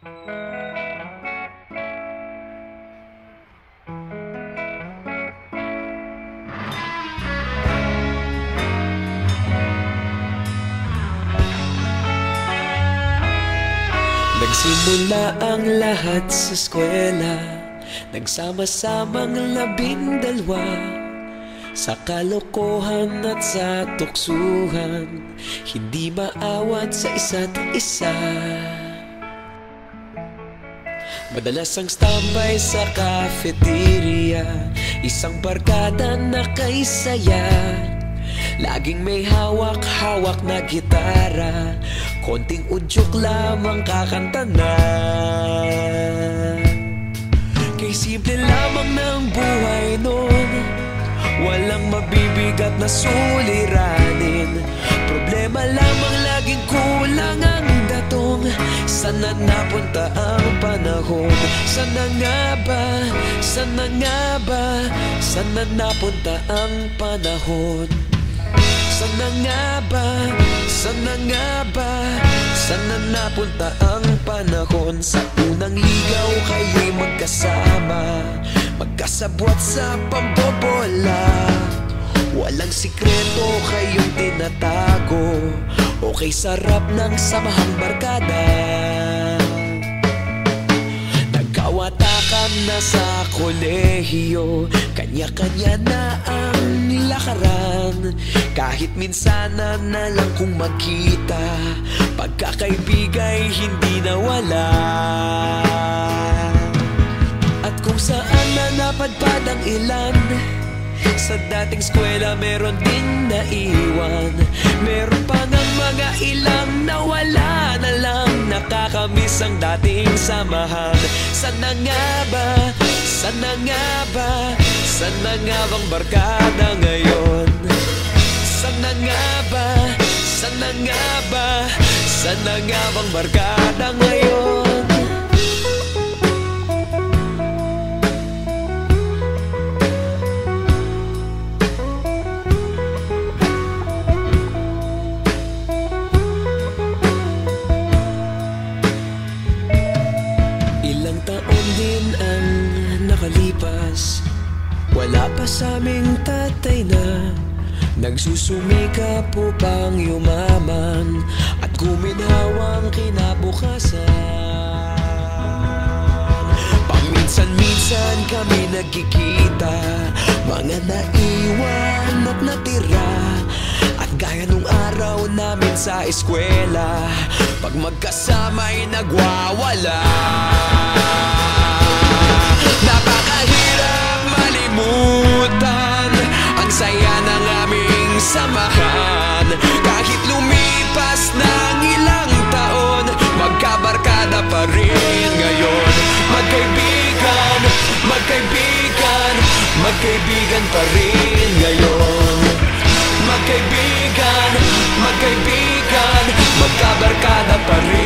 Nagsimula ang lahat sa eskwela, nagsama-samang 12 sa kalokohan at sa tuksuhan, hindi maawat sa isa't isa. Madalas ang standby sa cafeteria, isang barkada na kay saya. Laging may hawak-hawak na gitara, konting udyok lamang kakanta na. Kay simple lamang ng buhay nun, walang mabibigat na suliranin. Problema lamang laging kulang ang datong. Sana napunta ang panahon? Sana nga ba? Sana nga ba? Sana napunta ang panahon? Sana nga ba? Sana nga ba? Sana napunta ang panahon? Sa unang ligaw kayo'y magkasama, magkasabwat sa pambobola. Walang sikreto kayong tinatago, okay sarap ng samahang barkada. Nagkawatakan na sa kolehiyo, kanya-kanya na ang lakaran. Kahit minsan na lang kung magkita, pagkakaibigay hindi nawala. At kung saan na napadpad ang ilan, sa dating eskwela meron din naiwan. Meron pa ng mga ilang nawala na lang, nakakamiss ang dating samahan. Sana nga ba? Sana nga ba? Sana nga bang barkada ngayon? Sana nga ba? Sana nga ba? Sana nga bang barkada ngayon? Ilang taon din ang nakalipas, wala pa sa aming tatay na nagsusumikap upang yumaman at guminhawang kinabukasan. Paminsan-minsan kami nagkikita, mga naiwan at natira. At gaya nung araw namin sa eskwela, pag magkasama'y nagwawala. Napakahirap malimutan ang saya ng aming samahan. Kahit lumipas ng ilang taon, magkabarkada pa rin ngayon. Magkaibigan, magkaibigan, magkaibigan pa rin ngayon. Magkaibigan, magkaibigan, magkabarkada pa rin.